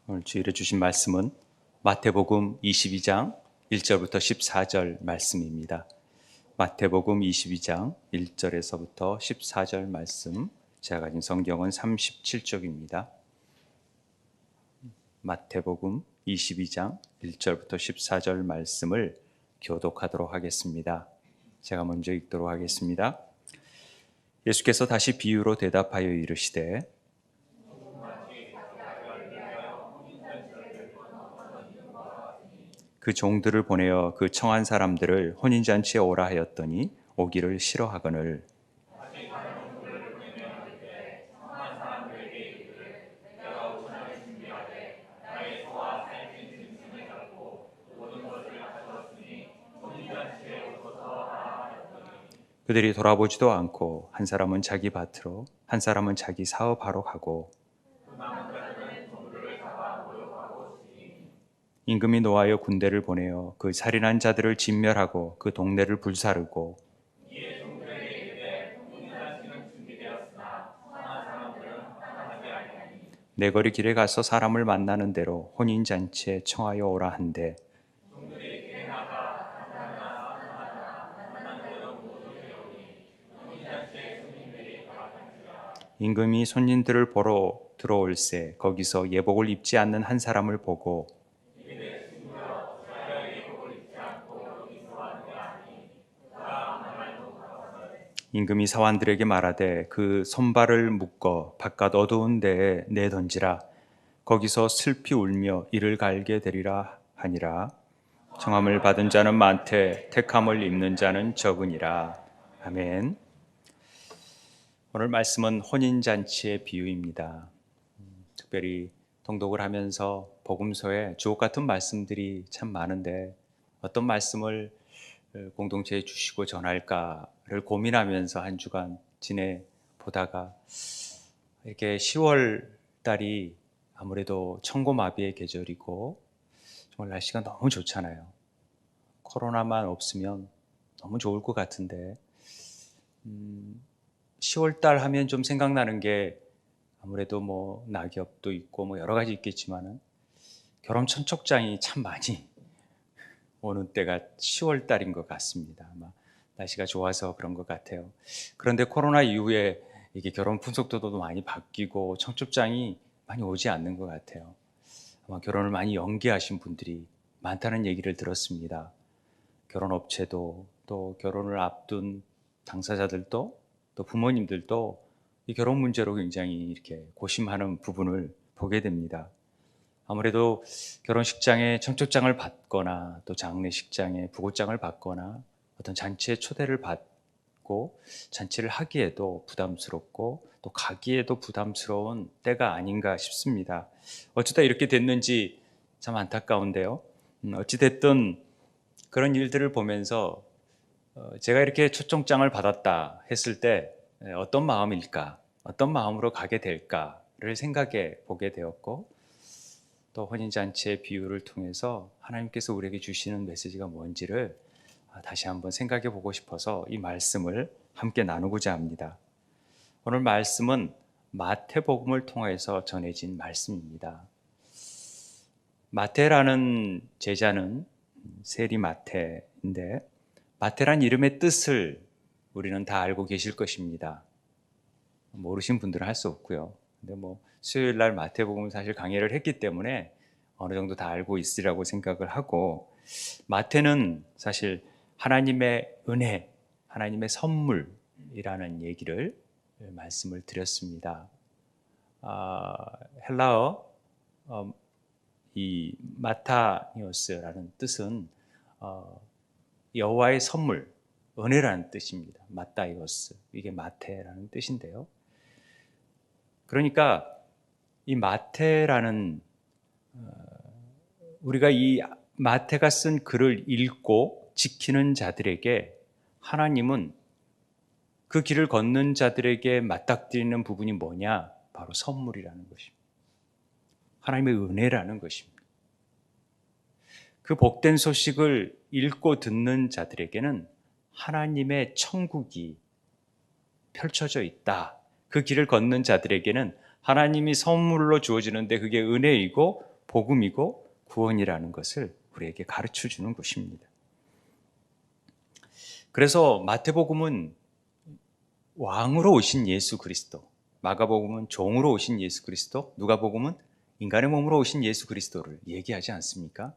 오늘 주일에 주신 말씀은 마태복음 22장 1절부터 14절 말씀입니다. 마태복음 22장 1절에서부터 14절 말씀, 제가 가진 성경은 37쪽입니다. 마태복음 22장 1절부터 14절 말씀을 교독하도록 하겠습니다. 제가 먼저 읽도록 하겠습니다. 예수께서 다시 비유로 대답하여 이르시되 그 종들을 보내어 그 청한 사람들을 혼인잔치에 오라 하였더니 오기를 싫어하거늘 그들이 돌아보지도 않고 한 사람은 자기 밭으로 한 사람은 자기 사업하러 가고 임금이 노하여 군대를 보내어 그 살인한 자들을 진멸하고 그 동네를 불사르고 내거리 길에 가서 사람을 만나는 대로 혼인잔치에 청하여 오라 한대 임금이 손님들을 보러 들어올세 거기서 예복을 입지 않는 한 사람을 보고 임금이 사환들에게 말하되 그 손발을 묶어 바깥 어두운 데에 내던지라 거기서 슬피 울며 이를 갈게 되리라 하니라. 청함을 받은 자는 많되 택함을 입는 자는 적으니라. 아멘. 오늘 말씀은 혼인잔치의 비유입니다. 특별히 통독을 하면서 복음서에 주옥 같은 말씀들이 참 많은데 어떤 말씀을 공동체에 주시고 전할까를 고민하면서 한 주간 지내보다가 이렇게 10월 달이 아무래도 천고마비의 계절이고 정말 날씨가 너무 좋잖아요. 코로나만 없으면 너무 좋을 것 같은데 10월 달 하면 좀 생각나는 게 아무래도 뭐 낙엽도 있고 뭐 여러 가지 있겠지만은 결혼 청첩장이 참 많이 오는 때가 10월 달인 것 같습니다. 아마 날씨가 좋아서 그런 것 같아요. 그런데 코로나 이후에 이게 결혼 풍속도도 많이 바뀌고 청첩장이 많이 오지 않는 것 같아요. 아마 결혼을 많이 연기하신 분들이 많다는 얘기를 들었습니다. 결혼업체도 또 결혼을 앞둔 당사자들도 또 부모님들도 이 결혼 문제로 굉장히 이렇게 고심하는 부분을 보게 됩니다. 아무래도 결혼식장에 청첩장을 받거나 또 장례식장에 부고장을 받거나 어떤 잔치에 초대를 받고 잔치를 하기에도 부담스럽고 또 가기에도 부담스러운 때가 아닌가 싶습니다. 어쩌다 이렇게 됐는지 참 안타까운데요. 어찌됐든 그런 일들을 보면서 제가 이렇게 초청장을 받았다 했을 때 어떤 마음일까, 어떤 마음으로 가게 될까를 생각해 보게 되었고 또 혼인잔치의 비유를 통해서 하나님께서 우리에게 주시는 메시지가 뭔지를 다시 한번 생각해 보고 싶어서 이 말씀을 함께 나누고자 합니다. 오늘 말씀은 마태복음을 통해서 전해진 말씀입니다. 마태라는 제자는 세리 마태인데 마태란 이름의 뜻을 우리는 다 알고 계실 것입니다. 모르신 분들은 할 수 없고요. 근데 뭐 수요일 날 마태복음 사실 강의를 했기 때문에 어느 정도 다 알고 있으리라고 생각을 하고 마태는 사실 하나님의 은혜, 하나님의 선물이라는 얘기를 말씀을 드렸습니다. 헬라어 이 마타니오스라는 뜻은 여호와의 선물, 은혜라는 뜻입니다. 마타이오스, 이게 마태라는 뜻인데요. 그러니까 이 마태라는 우리가 이 마태가 쓴 글을 읽고 지키는 자들에게 하나님은 그 길을 걷는 자들에게 맞닥뜨리는 부분이 뭐냐? 바로 선물이라는 것입니다. 하나님의 은혜라는 것입니다. 그 복된 소식을 읽고 듣는 자들에게는 하나님의 천국이 펼쳐져 있다. 그 길을 걷는 자들에게는 하나님이 선물로 주어지는데 그게 은혜이고 복음이고 구원이라는 것을 우리에게 가르쳐 주는 것입니다. 그래서 마태복음은 왕으로 오신 예수 그리스도, 마가복음은 종으로 오신 예수 그리스도, 누가복음은 인간의 몸으로 오신 예수 그리스도를 얘기하지 않습니까?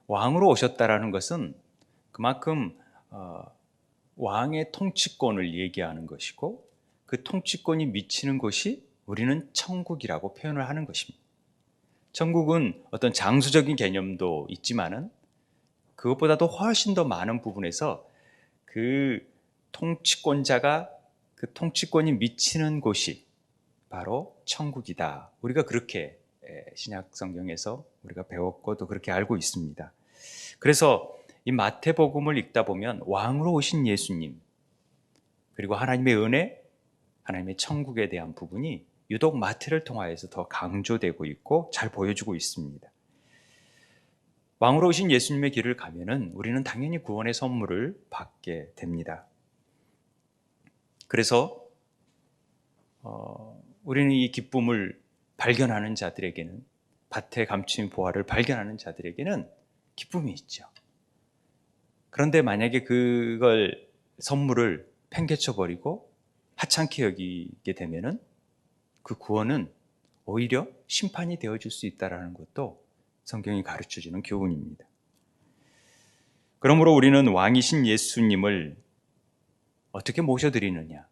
왕으로 오셨다라는 것은 그만큼 왕의 통치권을 얘기하는 것이고, 그 통치권이 미치는 곳이 우리는 천국이라고 표현을 하는 것입니다. 천국은 어떤 장수적인 개념도 있지만은 그것보다도 훨씬 더 많은 부분에서 그 통치권자가 그 통치권이 미치는 곳이 바로 천국이다. 우리가 그렇게 신약 성경에서 우리가 배웠고 또 그렇게 알고 있습니다. 그래서 이 마태복음을 읽다 보면 왕으로 오신 예수님, 그리고 하나님의 은혜, 하나님의 천국에 대한 부분이 유독 마태를 통하여서 더 강조되고 있고 잘 보여주고 있습니다. 왕으로 오신 예수님의 길을 가면은 우리는 당연히 구원의 선물을 받게 됩니다. 그래서 우리는 이 기쁨을 발견하는 자들에게는, 밭에 감추인 보화를 발견하는 자들에게는 기쁨이 있죠. 그런데 만약에 그걸 선물을 팽개쳐버리고 하찮게 여기게 되면은 그 구원은 오히려 심판이 되어줄 수 있다는 것도 성경이 가르쳐주는 교훈입니다. 그러므로 우리는 왕이신 예수님을 어떻게 모셔드리느냐가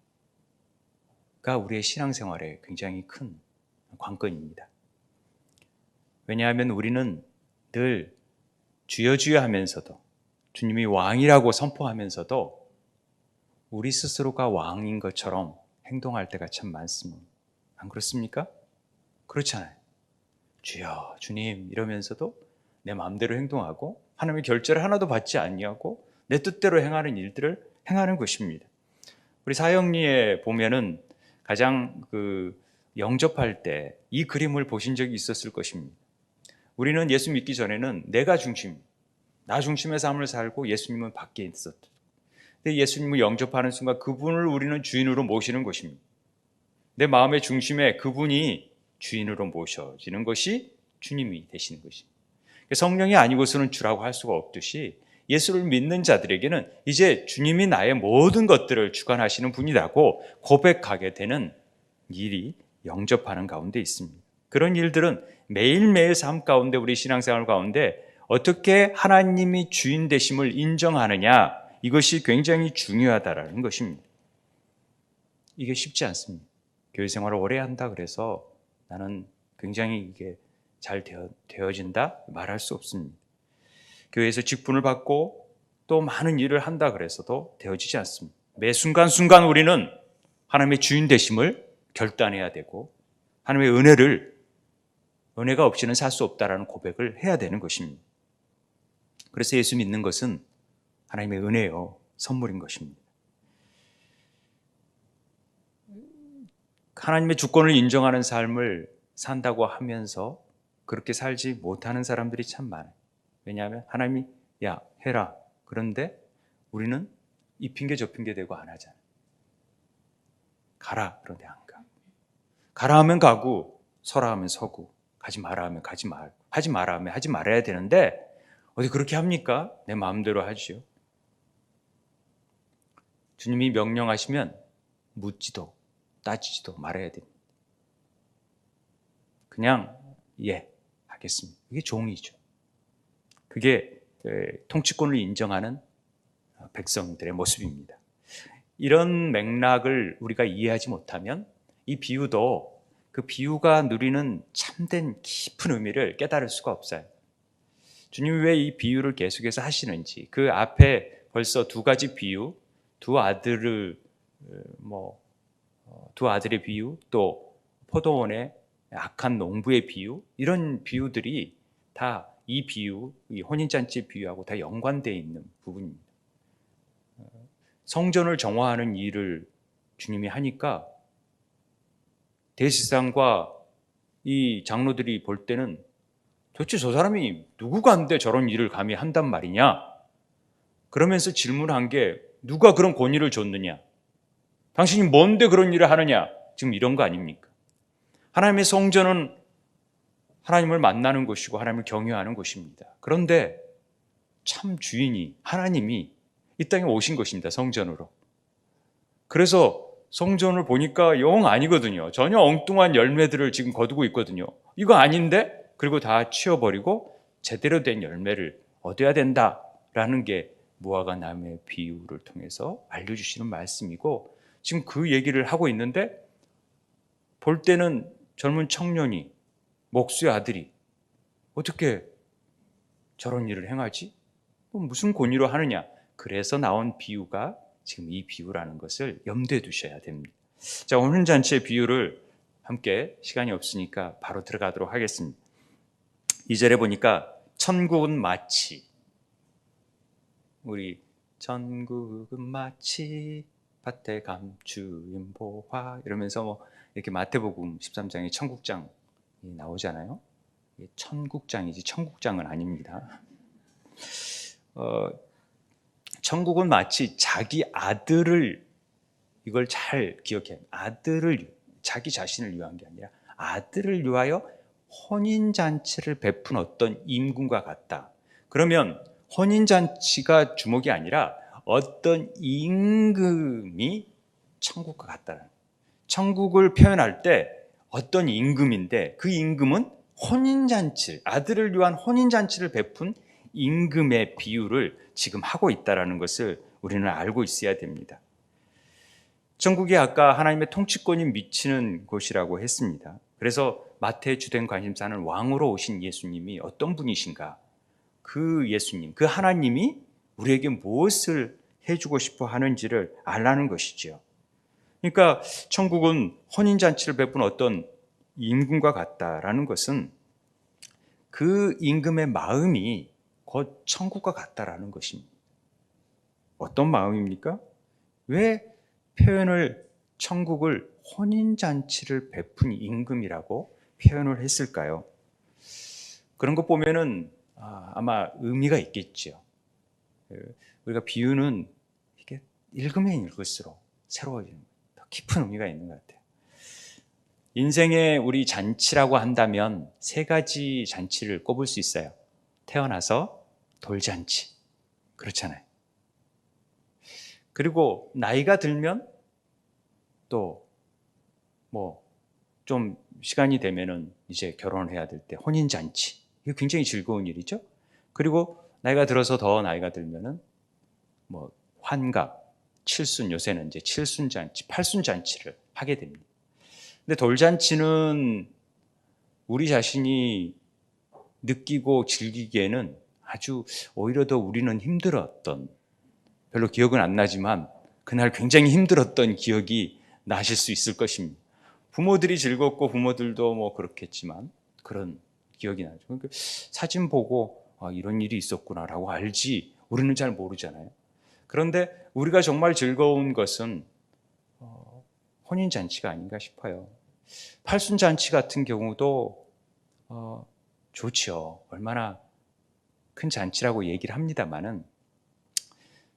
우리의 신앙생활에 굉장히 큰 관건입니다. 왜냐하면 우리는 늘 주여 주여 하면서도, 주님이 왕이라고 선포하면서도 우리 스스로가 왕인 것처럼 행동할 때가 참 많습니다. 안 그렇습니까? 그렇잖아요. 주여 주님 이러면서도 내 마음대로 행동하고 하나님의 결제를 하나도 받지 아니하고 내 뜻대로 행하는 일들을 행하는 것입니다. 우리 사형리에 보면은 가장 영접할 때 이 그림을 보신 적이 있었을 것입니다. 우리는 예수 믿기 전에는 내가 중심, 나 주님의 삶을 살고 예수님은 밖에 있었다. 근데 예수님을 영접하는 순간 그분을 우리는 주인으로 모시는 것입니다. 내 마음의 중심에 그분이 주인으로 모셔지는 것이 주님이 되시는 것입니다. 성령이 아니고서는 주라고 할 수가 없듯이 예수를 믿는 자들에게는 이제 주님이 나의 모든 것들을 주관하시는 분이라고 고백하게 되는 일이 영접하는 가운데 있습니다. 그런 일들은 매일매일 삶 가운데, 우리 신앙생활 가운데 어떻게 하나님이 주인 되심을 인정하느냐, 이것이 굉장히 중요하다라는 것입니다. 이게 쉽지 않습니다. 교회 생활을 오래 한다 그래서 나는 굉장히 이게 잘 되어진다 말할 수 없습니다. 교회에서 직분을 받고 또 많은 일을 한다 그래서도 되어지지 않습니다. 매 순간순간 우리는 하나님의 주인 되심을 결단해야 되고 하나님의 은혜가 없이는 살 수 없다라는 고백을 해야 되는 것입니다. 그래서 예수 믿는 것은 하나님의 은혜요, 선물인 것입니다. 하나님의 주권을 인정하는 삶을 산다고 하면서 그렇게 살지 못하는 사람들이 참 많아요. 왜냐하면 하나님이 야 해라, 그런데 우리는 이 핑계 저 핑계 대고 안 하잖아요. 가라 그런데 안 가. 가라 하면 가고 서라 하면 서고 가지 마라 하면 가지 말고 하지 마라 하면 하지 말아야 되는데 어디 그렇게 합니까? 내 마음대로 하지요. 주님이 명령하시면 묻지도 따지지도 말아야 됩니다. 그냥 예 하겠습니다. 이게 종이죠. 그게 통치권을 인정하는 백성들의 모습입니다. 이런 맥락을 우리가 이해하지 못하면 이 비유도 그 비유가 누리는 참된 깊은 의미를 깨달을 수가 없어요. 주님이 왜 이 비유를 계속해서 하시는지, 그 앞에 벌써 두 가지 비유, 두 아들의 비유, 또 포도원의 악한 농부의 비유, 이런 비유들이 다 이 비유, 이 혼인잔치 비유하고 다 연관되어 있는 부분입니다. 성전을 정화하는 일을 주님이 하니까 대제사장과 이 장로들이 볼 때는 도대체 저 사람이 누구가 한데 저런 일을 감히 한단 말이냐? 그러면서 질문한 게 누가 그런 권위를 줬느냐? 당신이 뭔데 그런 일을 하느냐? 지금 이런 거 아닙니까? 하나님의 성전은 하나님을 만나는 곳이고 하나님을 경외하는 곳입니다. 그런데 참 주인이 하나님이 이 땅에 오신 것입니다. 성전으로. 그래서 성전을 보니까 영 아니거든요. 전혀 엉뚱한 열매들을 지금 거두고 있거든요. 이거 아닌데? 그리고 다 치워버리고 제대로 된 열매를 얻어야 된다라는 게 무화과 나무의 비유를 통해서 알려주시는 말씀이고, 지금 그 얘기를 하고 있는데 볼 때는 젊은 청년이, 목수의 아들이 어떻게 저런 일을 행하지? 무슨 권위로 하느냐? 그래서 나온 비유가 지금 이 비유라는 것을 염두에 두셔야 됩니다. 자, 오늘 잔치의 비유를 함께 시간이 없으니까 바로 들어가도록 하겠습니다. 2절에 보니까 천국은 마치, 우리 천국은 마치 밭에 감추인 보화 이러면서 뭐 이렇게 마태복음 13장에 천국장이 나오잖아요. 천국장이지 천국장은 아닙니다. 천국은 마치 자기 아들을, 이걸 잘 기억해야 합니다. 아들을, 자기 자신을 위한 게 아니라 아들을 위하여 혼인잔치를 베푼 어떤 임금과 같다. 그러면 혼인잔치가 주목이 아니라 어떤 임금이 천국과 같다는, 천국을 표현할 때 어떤 임금인데 그 임금은 혼인잔치, 아들을 위한 혼인잔치를 베푼 임금의 비유를 지금 하고 있다는 것을 우리는 알고 있어야 됩니다. 천국이 아까 하나님의 통치권이 미치는 곳이라고 했습니다. 그래서 마태의 주된 관심사는 왕으로 오신 예수님이 어떤 분이신가, 그 예수님, 그 하나님이 우리에게 무엇을 해주고 싶어 하는지를 알라는 것이죠. 그러니까 천국은 혼인잔치를 베푼 어떤 임금과 같다라는 것은 그 임금의 마음이 곧 천국과 같다라는 것입니다. 어떤 마음입니까? 왜 표현을, 천국을 혼인잔치를 베푼 임금이라고 표현을 했을까요? 그런 거 보면은 아마 의미가 있겠죠. 우리가 비유는 이게 읽으면 읽을수록 새로워지는, 더 깊은 의미가 있는 것 같아요. 인생에 우리 잔치라고 한다면 세 가지 잔치를 꼽을 수 있어요. 태어나서 돌잔치, 그렇잖아요. 그리고 나이가 들면 또 뭐 좀 시간이 되면은 이제 결혼을 해야 될 때 혼인잔치, 이거 굉장히 즐거운 일이죠. 그리고 나이가 들어서 더 나이가 들면은 뭐 환갑, 칠순, 요새는 이제 칠순잔치, 팔순잔치를 하게 됩니다. 근데 돌잔치는 우리 자신이 느끼고 즐기기에는 아주 오히려 더 우리는 힘들었던, 별로 기억은 안 나지만 그날 굉장히 힘들었던 기억이 나실 수 있을 것입니다. 부모들이 즐겁고 부모들도 뭐 그렇겠지만 그런 기억이 나죠. 그러니까 사진 보고 이런 일이 있었구나라고 알지 우리는 잘 모르잖아요. 그런데 우리가 정말 즐거운 것은 혼인잔치가 아닌가 싶어요. 팔순잔치 같은 경우도 좋죠. 얼마나 큰 잔치라고 얘기를 합니다만은,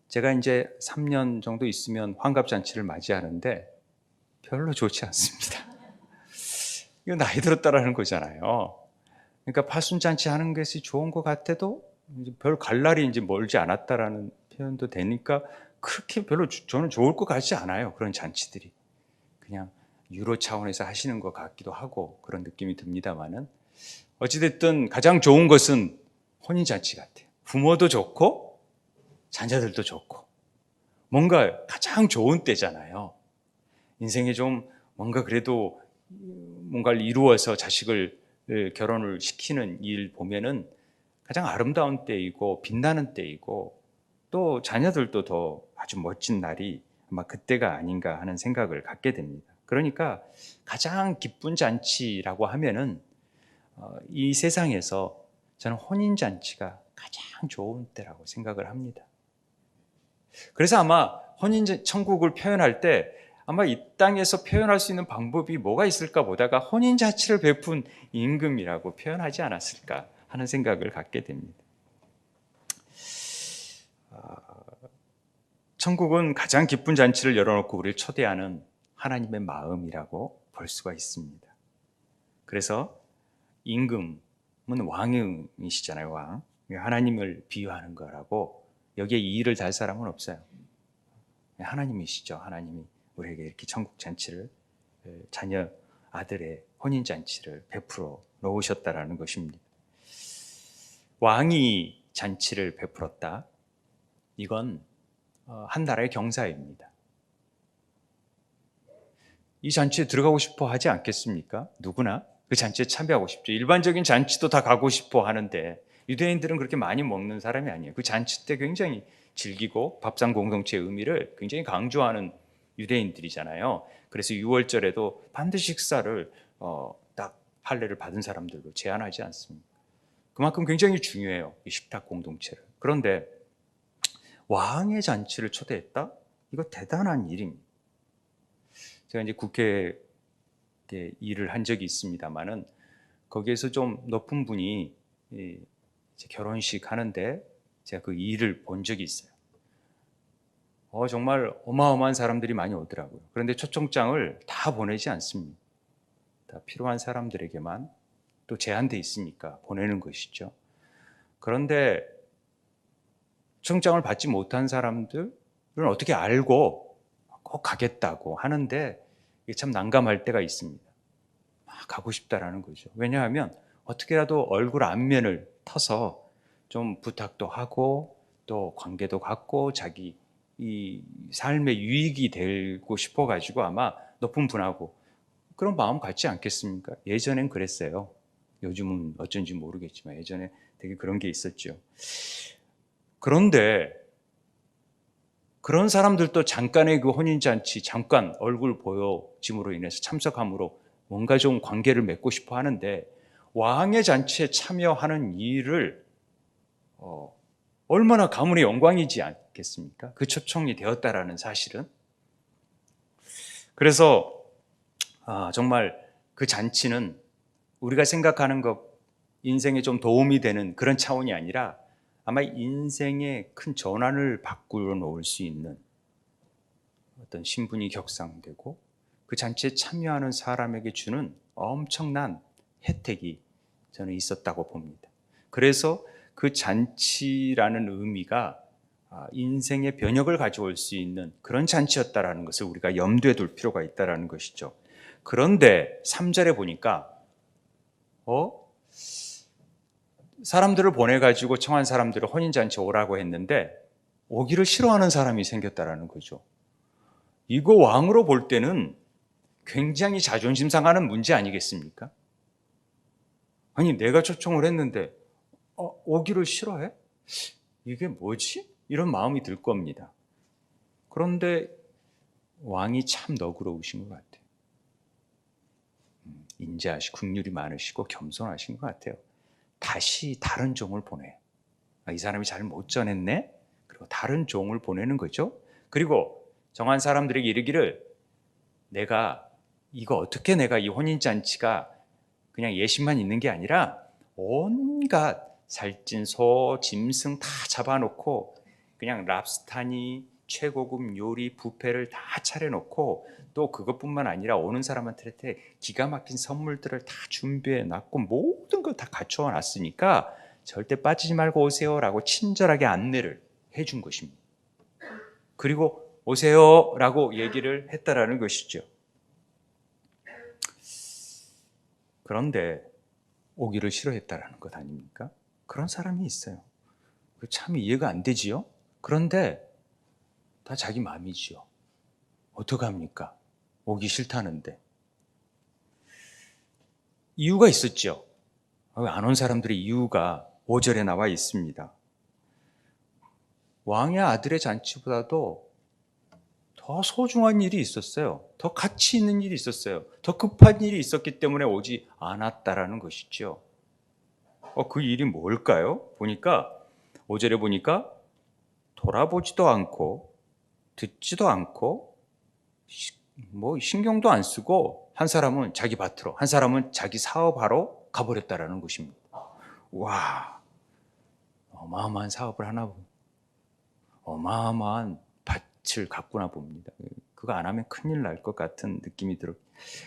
제가 이제 3년 정도 있으면 환갑잔치를 맞이하는데 별로 좋지 않습니다. 이거 나이 들었다라는 거잖아요. 그러니까 팔순잔치 하는 것이 좋은 것 같아도 별 갈 날이 이제 멀지 않았다라는 표현도 되니까 그렇게 별로 저는 좋을 것 같지 않아요. 그런 잔치들이 그냥 유로 차원에서 하시는 것 같기도 하고 그런 느낌이 듭니다만은, 어찌됐든 가장 좋은 것은 혼인잔치 같아요. 부모도 좋고 자녀들도 좋고 뭔가 가장 좋은 때잖아요. 인생에 좀 뭔가 그래도 뭔가를 이루어서 자식을 결혼을 시키는 일 보면은 가장 아름다운 때이고 빛나는 때이고 또 자녀들도 더 아주 멋진 날이 아마 그때가 아닌가 하는 생각을 갖게 됩니다. 그러니까 가장 기쁜 잔치라고 하면은 이 세상에서 저는 혼인잔치가 가장 좋은 때라고 생각을 합니다. 그래서 아마 천국을 표현할 때 아마 이 땅에서 표현할 수 있는 방법이 뭐가 있을까 보다가 혼인잔치를 베푼 임금이라고 표현하지 않았을까 하는 생각을 갖게 됩니다. 천국은 가장 기쁜 잔치를 열어놓고 우리를 초대하는 하나님의 마음이라고 볼 수가 있습니다. 그래서 임금은 왕이시잖아요. 왕. 하나님을 비유하는 거라고. 여기에 이의를 달 사람은 없어요. 하나님이시죠. 하나님이 우리에게 이렇게 천국 잔치를, 자녀 아들의 혼인 잔치를 베풀어 놓으셨다라는 것입니다. 왕이 잔치를 베풀었다. 이건 한 나라의 경사입니다. 이 잔치에 들어가고 싶어 하지 않겠습니까? 누구나 그 잔치에 참여하고 싶죠. 일반적인 잔치도 다 가고 싶어 하는데 유대인들은 그렇게 많이 먹는 사람이 아니에요. 그 잔치 때 굉장히 즐기고 밥상 공동체의 의미를 굉장히 강조하는 유대인들이잖아요. 그래서 6월절에도 반드시 식사를 딱 할례를 받은 사람들로 제한하지 않습니다. 그만큼 굉장히 중요해요. 이 식탁 공동체를. 그런데 왕의 잔치를 초대했다? 이거 대단한 일입니다. 제가 이제 국회에 일을 한 적이 있습니다만은 거기에서 좀 높은 분이 이제 결혼식 하는데 제가 그 일을 본 적이 있어요. 정말 어마어마한 사람들이 많이 오더라고요. 그런데 초청장을 다 보내지 않습니다. 다 필요한 사람들에게만 또 제한돼 있으니까 보내는 것이죠. 그런데 초청장을 받지 못한 사람들은 어떻게 알고 꼭 가겠다고 하는데 이게 참 난감할 때가 있습니다. 막 가고 싶다라는 거죠. 왜냐하면 어떻게라도 얼굴 안면을 터서 좀 부탁도 하고 또 관계도 갖고 자기 이 삶의 유익이 되고 싶어 가지고 아마 높은 분하고 그런 마음 갖지 않겠습니까? 예전엔 그랬어요. 요즘은 어쩐지 모르겠지만 예전에 되게 그런 게 있었죠. 그런데 그런 사람들도 잠깐의 그 혼인잔치, 잠깐 얼굴 보여짐으로 인해서 참석함으로 뭔가 좀 관계를 맺고 싶어 하는데 왕의 잔치에 참여하는 일을 얼마나 가문의 영광이지 않겠습니까? 그 초청이 되었다라는 사실은. 그래서 정말 그 잔치는 우리가 생각하는 것, 인생에 좀 도움이 되는 그런 차원이 아니라 아마 인생의 큰 전환을 바꾸어 놓을 수 있는 어떤 신분이 격상되고 그 잔치에 참여하는 사람에게 주는 엄청난 혜택이 저는 있었다고 봅니다. 그래서 그 잔치라는 의미가 인생의 변혁을 가져올 수 있는 그런 잔치였다라는 것을 우리가 염두에 둘 필요가 있다라는 것이죠. 그런데 3절에 보니까 사람들을 보내가지고 청한 사람들을 혼인잔치에 오라고 했는데 오기를 싫어하는 사람이 생겼다라는 거죠. 이거 왕으로 볼 때는 굉장히 자존심 상하는 문제 아니겠습니까? 아니 내가 초청을 했는데 오기를 싫어해? 이게 뭐지? 이런 마음이 들 겁니다. 그런데 왕이 참 너그러우신 것 같아요. 인자하시고 긍휼이 많으시고 겸손하신 것 같아요. 다시 다른 종을 보내요. 이 사람이 잘 못 전했네? 그리고 다른 종을 보내는 거죠. 그리고 정한 사람들에게 이르기를 내가 이 혼인잔치가 그냥 예식만 있는 게 아니라 온갖 살찐 소, 짐승 다 잡아놓고 그냥 랍스타니 최고급 요리 뷔페를 다 차려놓고 또 그것뿐만 아니라 오는 사람한테 기가 막힌 선물들을 다 준비해 놨고 모든 걸 다 갖춰 놨으니까 절대 빠지지 말고 오세요라고 친절하게 안내를 해준 것입니다. 그리고 오세요라고 얘기를 했다라는 것이죠. 그런데 오기를 싫어했다라는 것 아닙니까? 그런 사람이 있어요. 참 이해가 안 되지요? 그런데 다 자기 마음이지요. 어떡합니까? 오기 싫다는데. 이유가 있었죠. 안 온 사람들의 이유가 5절에 나와 있습니다. 왕의 아들의 잔치보다도 더 소중한 일이 있었어요. 더 가치 있는 일이 있었어요. 더 급한 일이 있었기 때문에 오지 않았다라는 것이죠. 그 일이 뭘까요? 보니까 5절에 보니까 돌아보지도 않고 듣지도 않고 신경도 안 쓰고 한 사람은 자기 밭으로 한 사람은 자기 사업하러 가버렸다라는 것입니다. 와, 어마어마한 사업을 하나 봅니다. 어마어마한 밭을 갖구나 봅니다. 그거 안 하면 큰일 날 것 같은 느낌이 들어요.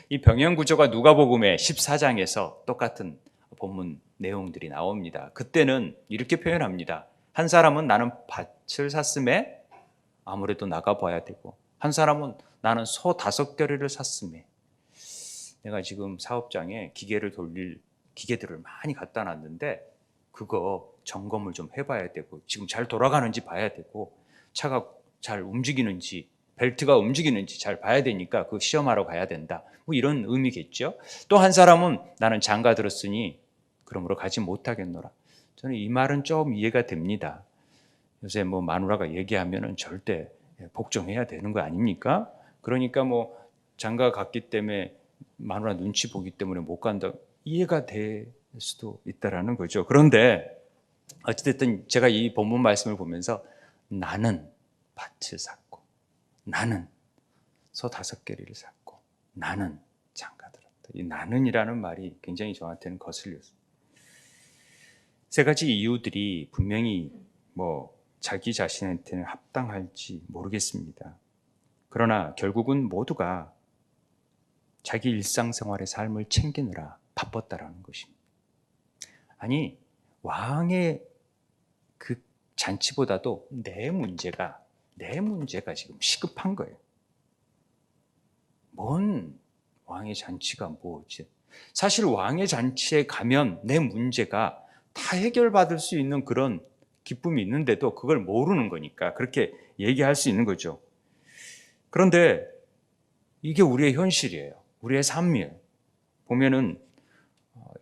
이 병영 구조가 누가복음의 14장에서 똑같은 본문 내용들이 나옵니다. 그때는 이렇게 표현합니다. 한 사람은 나는 밭을 샀음에 아무래도 나가봐야 되고, 한 사람은 나는 소 5겨레를 샀음에, 내가 지금 사업장에 기계를 돌릴 기계들을 많이 갖다 놨는데 그거 점검을 좀 해봐야 되고, 지금 잘 돌아가는지 봐야 되고, 차가 잘 움직이는지, 벨트가 움직이는지 잘 봐야 되니까 그 시험하러 가야 된다, 뭐 이런 의미겠죠. 또 한 사람은 나는 장가 들었으니 그러므로 가지 못하겠노라. 저는 이 말은 좀 이해가 됩니다. 요새 뭐 마누라가 얘기하면은 절대 복종해야 되는 거 아닙니까? 그러니까 뭐 장가 갔기 때문에 마누라 눈치 보기 때문에 못 간다, 이해가 될 수도 있다라는 거죠. 그런데 어찌됐든 제가 이 본문 말씀을 보면서 나는 밭을 샀고, 나는 소 5겨레를 샀고, 나는 장가 들었다. 이 나는이라는 말이 굉장히 저한테는 거슬렸어요. 세 가지 이유들이 분명히 뭐 자기 자신한테는 합당할지 모르겠습니다. 그러나 결국은 모두가 자기 일상생활의 삶을 챙기느라 바빴다라는 것입니다. 아니, 왕의 그 잔치보다도 내 문제가 지금 시급한 거예요. 뭔 왕의 잔치가 뭐지? 사실 왕의 잔치에 가면 내 문제가 다 해결받을 수 있는 그런 기쁨이 있는데도 그걸 모르는 거니까 그렇게 얘기할 수 있는 거죠. 그런데 이게 우리의 현실이에요. 우리의 삶이에요. 보면은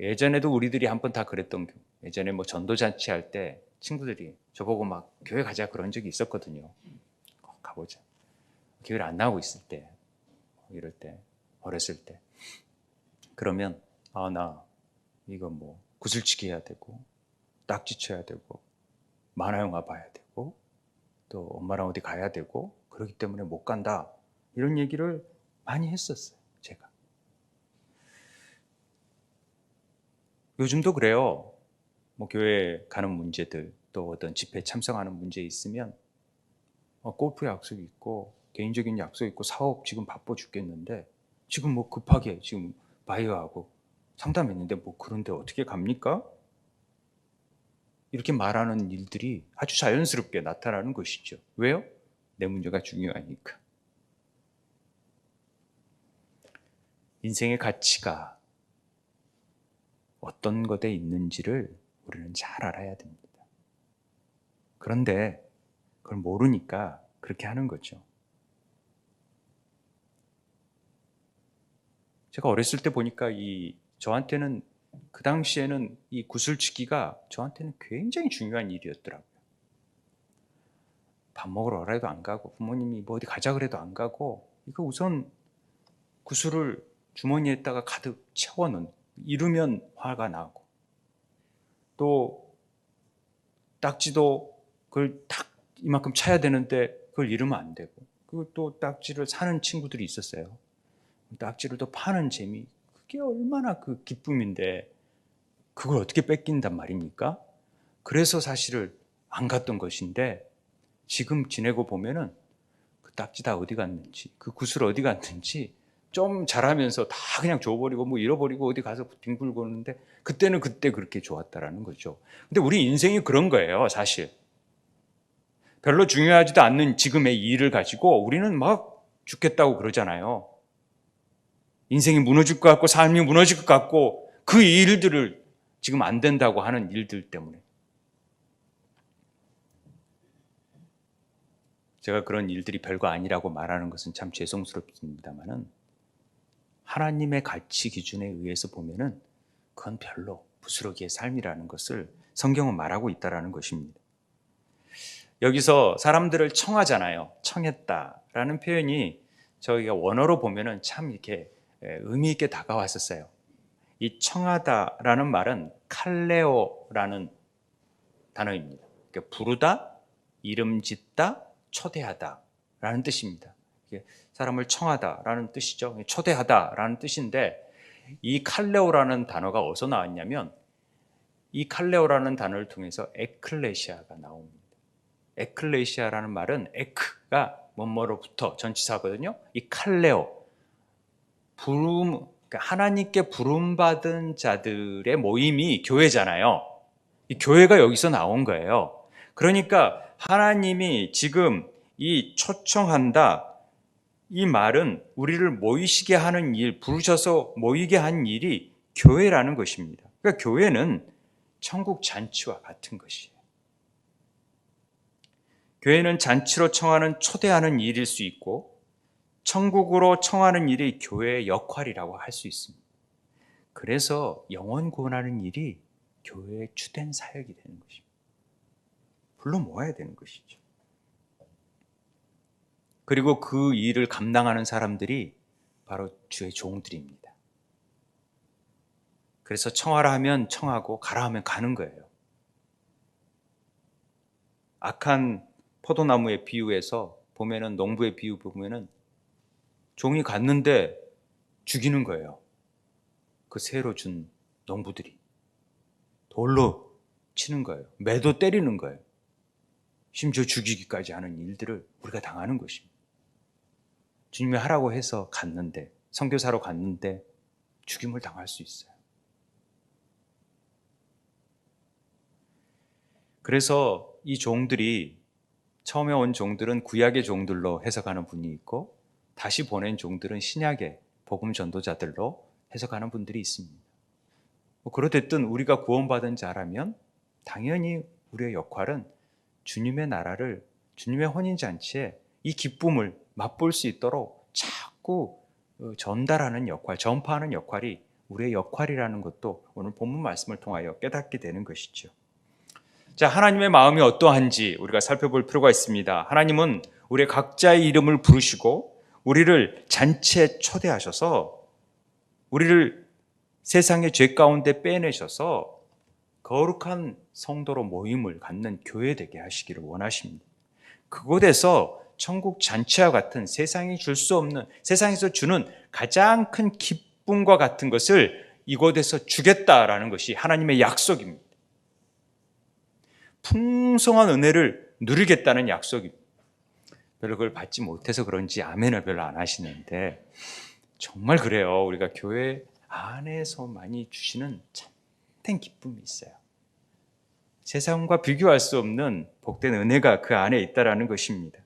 예전에도 우리들이 한번 다 그랬던 게, 예전에 뭐 전도잔치 할 때 친구들이 저보고 막 교회 가자 그런 적이 있었거든요. 가보자. 교회를 안 나오고 있을 때, 이럴 때, 어렸을 때. 그러면 나 이거 뭐 구슬치기 해야 되고, 딱지 쳐야 되고, 만화영화 봐야 되고, 또 엄마랑 어디 가야 되고, 그렇기 때문에 못 간다, 이런 얘기를 많이 했었어요, 제가. 요즘도 그래요. 뭐 교회 가는 문제들, 또 어떤 집회 참석하는 문제 있으면 골프 약속이 있고 개인적인 약속이 있고 사업 지금 바빠 죽겠는데 지금 뭐 급하게 지금 바이어하고 상담했는데 뭐 그런데 어떻게 갑니까? 이렇게 말하는 일들이 아주 자연스럽게 나타나는 것이죠. 왜요? 내 문제가 중요하니까. 인생의 가치가 어떤 것에 있는지를 우리는 잘 알아야 됩니다. 그런데 그걸 모르니까 그렇게 하는 거죠. 제가 어렸을 때 보니까 저한테는 그 당시에는 이 구슬치기가 저한테는 굉장히 중요한 일이었더라고요. 밥 먹으러 오라도 안 가고, 부모님이 뭐 어디 가자 그래도 안 가고, 이거 우선 구슬을 주머니에다가 가득 채워놓은, 이르면 화가 나고, 또 딱지도 그걸 딱 이만큼 차야 되는데 그걸 잃으면 안 되고, 그리고 또 딱지를 사는 친구들이 있었어요. 딱지를 또 파는 재미, 그게 얼마나 그 기쁨인데 그걸 어떻게 뺏긴단 말입니까? 그래서 사실을 안 갔던 것인데, 지금 지내고 보면은 그 딱지 다 어디 갔는지, 그 구슬 어디 갔는지 좀 잘하면서 다 그냥 줘버리고 뭐 잃어버리고 어디 가서 뒹굴고 오는데, 그때는 그때 그렇게 좋았다라는 거죠. 근데 우리 인생이 그런 거예요, 사실. 별로 중요하지도 않는 지금의 일을 가지고 우리는 막 죽겠다고 그러잖아요. 인생이 무너질 것 같고 삶이 무너질 것 같고, 그 일들을 지금 안 된다고 하는 일들 때문에. 제가 그런 일들이 별거 아니라고 말하는 것은 참 죄송스럽습니다만은, 하나님의 가치 기준에 의해서 보면은 그건 별로 부스러기의 삶이라는 것을 성경은 말하고 있다라는 것입니다. 여기서 사람들을 청하잖아요. 청했다라는 표현이 저희가 원어로 보면은 참 이렇게 의미 있게 다가왔었어요. 이 청하다라는 말은 칼레오라는 단어입니다. 그러니까 부르다, 이름 짓다, 초대하다라는 뜻입니다. 사람을 청하다라는 뜻이죠. 초대하다라는 뜻인데, 이 칼레오라는 단어가 어디서 나왔냐면, 이 칼레오라는 단어를 통해서 에클레시아가 나옵니다. 에클레시아라는 말은 에크가 뭐뭐로부터 전치사거든요. 이 칼레오, 부름, 그러니까 하나님께 부름받은 자들의 모임이 교회잖아요. 이 교회가 여기서 나온 거예요. 그러니까 하나님이 지금 이 초청한다, 이 말은 우리를 모이시게 하는 일, 부르셔서 모이게 한 일이 교회라는 것입니다. 그러니까 교회는 천국 잔치와 같은 것이에요. 교회는 잔치로 청하는, 초대하는 일일 수 있고 천국으로 청하는 일이 교회의 역할이라고 할 수 있습니다. 그래서 영혼 구원하는 일이 교회의 주된 사역이 되는 것입니다. 불러 모아야 되는 것이죠. 그리고 그 일을 감당하는 사람들이 바로 주의 종들입니다. 그래서 청하라 하면 청하고 가라 하면 가는 거예요. 악한 포도나무의 비유에서 보면은, 농부의 비유 보면은 종이 갔는데 죽이는 거예요. 그 새로 준 농부들이 돌로 치는 거예요. 매도 때리는 거예요. 심지어 죽이기까지 하는 일들을 우리가 당하는 것입니다. 주님이 하라고 해서 갔는데, 선교사로 갔는데 죽임을 당할 수 있어요. 그래서 이 종들이, 처음에 온 종들은 구약의 종들로 해석하는 분이 있고, 다시 보낸 종들은 신약의 복음 전도자들로 해석하는 분들이 있습니다. 그렇듯 우리가 구원받은 자라면 당연히 우리의 역할은 주님의 나라를, 주님의 혼인잔치에 이 기쁨을 맛볼 수 있도록 자꾸 전달하는 역할, 전파하는 역할이 우리의 역할이라는 것도 오늘 본문 말씀을 통하여 깨닫게 되는 것이죠. 자, 하나님의 마음이 어떠한지 우리가 살펴볼 필요가 있습니다. 하나님은 우리의 각자의 이름을 부르시고 우리를 잔치에 초대하셔서 우리를 세상의 죄 가운데 빼내셔서 거룩한 성도로 모임을 갖는 교회 되게 하시기를 원하십니다. 그곳에서 천국 잔치와 같은 세상이 줄 수 없는, 세상에서 주는 가장 큰 기쁨과 같은 것을 이곳에서 주겠다라는 것이 하나님의 약속입니다. 풍성한 은혜를 누리겠다는 약속입니다. 별로 그걸 받지 못해서 그런지 아멘을 별로 안 하시는데 정말 그래요. 우리가 교회 안에서 많이 주시는 참된 기쁨이 있어요. 세상과 비교할 수 없는 복된 은혜가 그 안에 있다라는 것입니다.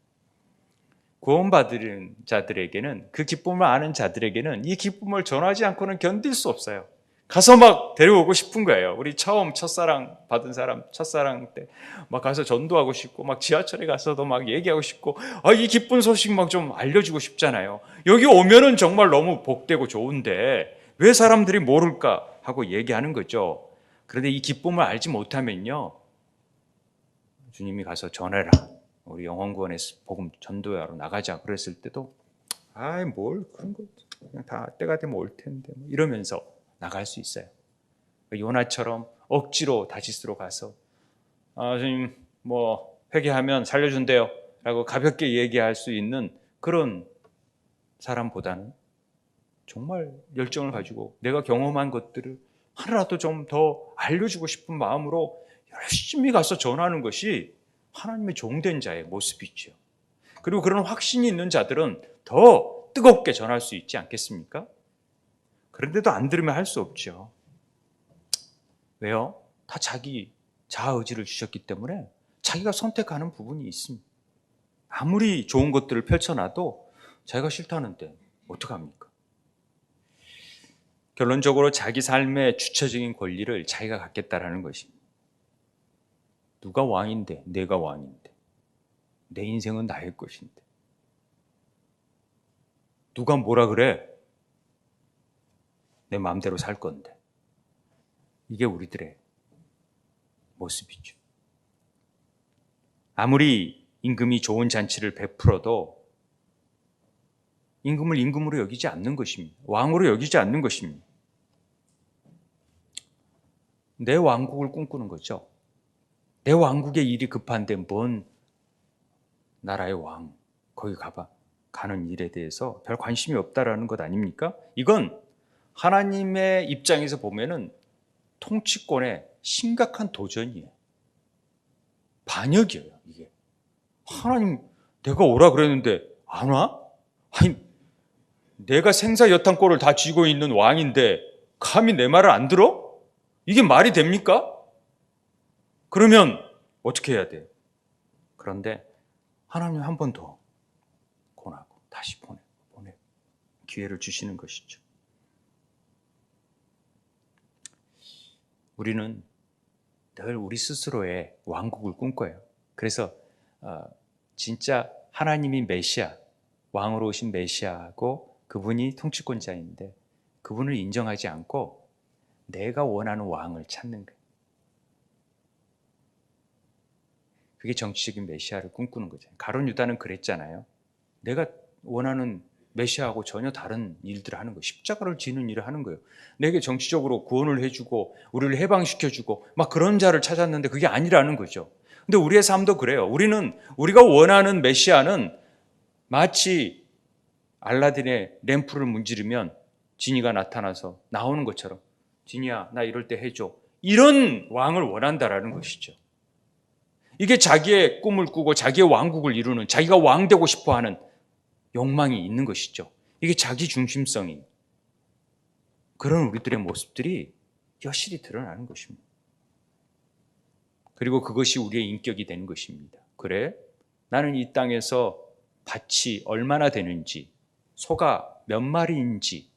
구원받은 자들에게는, 그 기쁨을 아는 자들에게는 이 기쁨을 전하지 않고는 견딜 수 없어요. 가서 막 데려오고 싶은 거예요. 우리 처음 첫사랑 받은 사람, 첫사랑 때 막 가서 전도하고 싶고, 막 지하철에 가서도 막 얘기하고 싶고, 이 기쁜 소식 막 좀 알려주고 싶잖아요. 여기 오면은 정말 너무 복되고 좋은데 왜 사람들이 모를까 하고 얘기하는 거죠. 그런데 이 기쁨을 알지 못하면요, 주님이 가서 전해라, 우리 영혼구원의 복음 전도하러 나가자 그랬을 때도 뭘 그런 거 그냥 다 때가 되면 올 텐데 이러면서 나갈 수 있어요. 요나처럼 억지로 다시스로 가서 주님 회개하면 살려준대요 라고 가볍게 얘기할 수 있는 그런 사람보다는 정말 열정을 가지고 내가 경험한 것들을 하나라도 좀 더 알려주고 싶은 마음으로 열심히 가서 전하는 것이 하나님의 종된 자의 모습이죠. 그리고 그런 확신이 있는 자들은 더 뜨겁게 전할 수 있지 않겠습니까? 그런데도 안 들으면 할 수 없죠. 왜요? 다 자기 자아의지를 주셨기 때문에 자기가 선택하는 부분이 있습니다. 아무리 좋은 것들을 펼쳐놔도 자기가 싫다는데 어떡합니까? 결론적으로 자기 삶의 주체적인 권리를 자기가 갖겠다라는 것입니다. 누가 왕인데, 내가 왕인데, 내 인생은 나의 것인데, 누가 뭐라 그래? 내 마음대로 살 건데. 이게 우리들의 모습이죠. 아무리 임금이 좋은 잔치를 베풀어도 임금을 임금으로 여기지 않는 것입니다. 왕으로 여기지 않는 것입니다. 내 왕국을 꿈꾸는 거죠. 내 왕국의 일이 급한데 뭔 나라의 왕 거기 가는 일에 대해서 별 관심이 없다라는 것 아닙니까? 이건 하나님의 입장에서 보면은 통치권의 심각한 도전이에요. 반역이에요, 이게. 하나님, 내가 오라 그랬는데 안 와? 아니, 내가 생사여탕골을 다 쥐고 있는 왕인데 감히 내 말을 안 들어? 이게 말이 됩니까? 그러면 어떻게 해야 돼? 그런데 하나님 한 번 더 권하고 다시 보내 기회를 주시는 것이죠. 우리는 늘 우리 스스로의 왕국을 꿈꿔요. 그래서 진짜 하나님이 메시아, 왕으로 오신 메시아고 그분이 통치권자인데 그분을 인정하지 않고 내가 원하는 왕을 찾는 거예요. 그게 정치적인 메시아를 꿈꾸는 거죠. 가룟 유다는 그랬잖아요. 내가 원하는 메시아하고 전혀 다른 일들을 하는 거예요. 십자가를 지는 일을 하는 거예요. 내게 정치적으로 구원을 해주고 우리를 해방시켜주고 막 그런 자를 찾았는데 그게 아니라는 거죠. 근데 우리의 삶도 그래요. 우리가 원하는 메시아는 마치 알라딘의 램프를 문지르면 지니가 나타나서 나오는 것처럼 지니야 나 이럴 때 해줘. 이런 왕을 원한다라는 것이죠. 이게 자기의 꿈을 꾸고 자기의 왕국을 이루는 자기가 왕 되고 싶어하는 욕망이 있는 것이죠. 이게 자기 중심성인 그런 우리들의 모습들이 여실히 드러나는 것입니다. 그리고 그것이 우리의 인격이 되는 것입니다. 그래? 나는 이 땅에서 밭이 얼마나 되는지, 소가 몇 마리인지,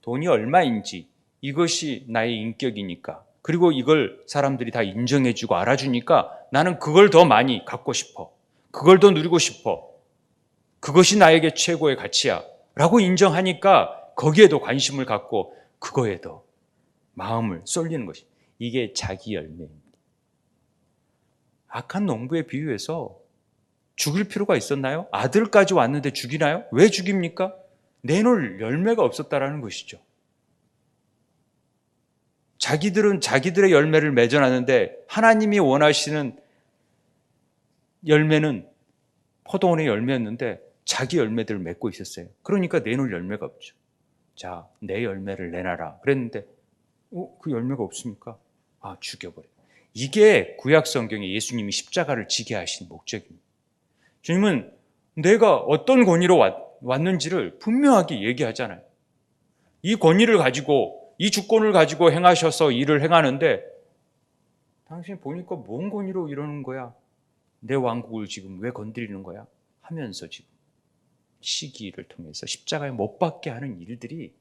돈이 얼마인지 이것이 나의 인격이니까 그리고 이걸 사람들이 다 인정해주고 알아주니까 나는 그걸 더 많이 갖고 싶어. 그걸 더 누리고 싶어. 그것이 나에게 최고의 가치야 라고 인정하니까 거기에도 관심을 갖고 그거에도 마음을 쏠리는 것이 이게 자기 열매입니다. 악한 농부에 비유해서 죽일 필요가 있었나요? 아들까지 왔는데 죽이나요? 왜 죽입니까? 내놓을 열매가 없었다라는 것이죠. 자기들은 자기들의 열매를 맺어놨는데 하나님이 원하시는 열매는 포도원의 열매였는데 자기 열매들을 맺고 있었어요. 그러니까 내놓을 열매가 없죠. 자, 내 열매를 내놔라. 그랬는데 그 열매가 없으니까 죽여버려. 이게 구약 성경에 예수님이 십자가를 지게 하신 목적입니다. 주님은 내가 어떤 권위로 왔는지를 분명하게 얘기하잖아요. 이 권위를 가지고 이 주권을 가지고 행하셔서 일을 행하는데 당신 보니까 뭔 권위로 이러는 거야? 내 왕국을 지금 왜 건드리는 거야? 하면서 지금 시기를 통해서 십자가에 못 박게 하는 일들이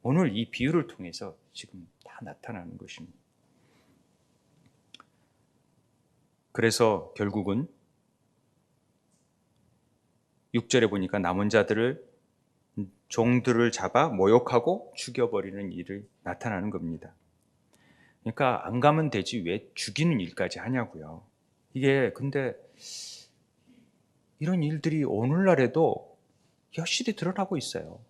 오늘 이 비유를 통해서 지금 다 나타나는 것입니다. 그래서 결국은 6절에 보니까 남은 자들을 종들을 잡아 모욕하고 죽여버리는 일을 나타나는 겁니다. 그러니까 안 가면 되지 왜 죽이는 일까지 하냐고요. 이게 근데 이런 일들이 오늘날에도 여실히 드러나고 있어요.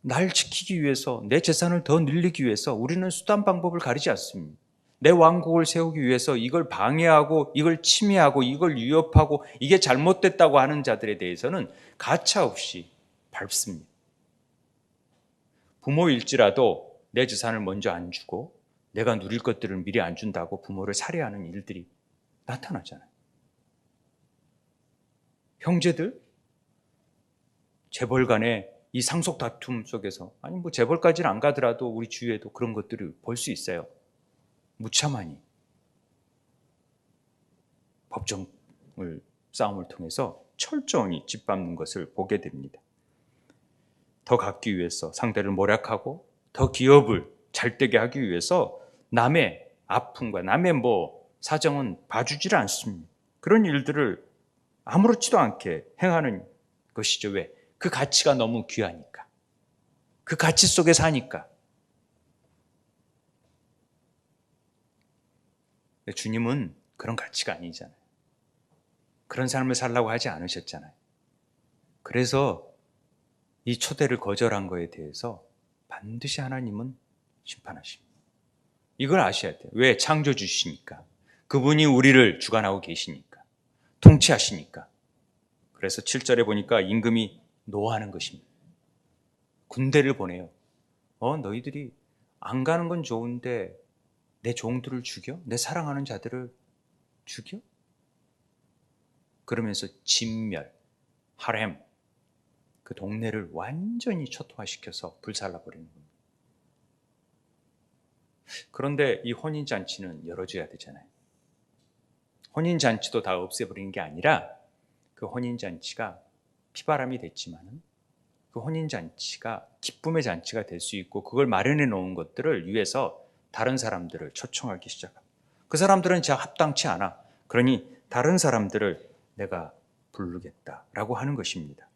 날 지키기 위해서 내 재산을 더 늘리기 위해서 우리는 수단 방법을 가리지 않습니다. 내 왕국을 세우기 위해서 이걸 방해하고 이걸 침해하고 이걸 위협하고 이게 잘못됐다고 하는 자들에 대해서는 가차없이 밟습니다. 부모일지라도 내 재산을 먼저 안 주고 내가 누릴 것들을 미리 안 준다고 부모를 살해하는 일들이 나타나잖아요. 형제들, 재벌 간의 이 상속 다툼 속에서 아니 뭐 재벌까지는 안 가더라도 우리 주위에도 그런 것들을 볼 수 있어요. 무참하니 법정을 싸움을 통해서 철저히 짓밟는 것을 보게 됩니다. 더 갖기 위해서 상대를 모략하고 더 기업을 잘되게 하기 위해서 남의 아픔과 남의 사정은 봐주지를 않습니다. 그런 일들을 아무렇지도 않게 행하는 것이죠. 왜? 그 가치가 너무 귀하니까. 그 가치 속에 사니까. 주님은 그런 가치가 아니잖아요. 그런 삶을 살라고 하지 않으셨잖아요. 그래서 이 초대를 거절한 거에 대해서 반드시 하나님은 심판하십니다. 이걸 아셔야 돼요. 왜? 창조주시니까. 그분이 우리를 주관하고 계시니까. 통치하시니까. 그래서 7절에 보니까 임금이 노하는 것입니다. 군대를 보내요. 너희들이 안 가는 건 좋은데 내 종들을 죽여? 내 사랑하는 자들을 죽여? 그러면서 진멸, 하렘, 그 동네를 완전히 초토화시켜서 불살라버리는 겁니다. 그런데 이 혼인잔치는 열어줘야 되잖아요. 혼인잔치도 다 없애버리는 게 아니라 그 혼인잔치가 피바람이 됐지만은 그 혼인잔치가 기쁨의 잔치가 될 수 있고 그걸 마련해 놓은 것들을 위해서 다른 사람들을 초청하기 시작합니다. 그 사람들은 제가 합당치 않아. 그러니 다른 사람들을 내가 부르겠다라고 하는 것입니다.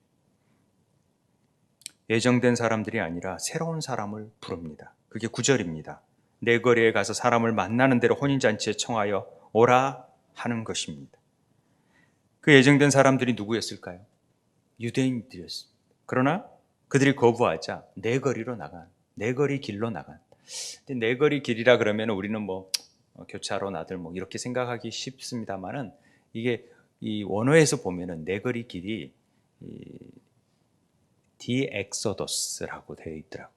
예정된 사람들이 아니라 새로운 사람을 부릅니다. 그게 9절입니다. 내 거리에 가서 사람을 만나는 대로 혼인잔치에 청하여 오라 하는 것입니다. 그 예정된 사람들이 누구였을까요? 유대인들이었습니다. 그러나 그들이 거부하자 내 거리로 나간, 내 거리 길로 나간. 내 거리 길이라 그러면 우리는 뭐 교차로 나들 뭐 이렇게 생각하기 쉽습니다만은 이게 이 원어에서 보면은 내 거리 길이 디엑소도스라고 되어 있더라고요.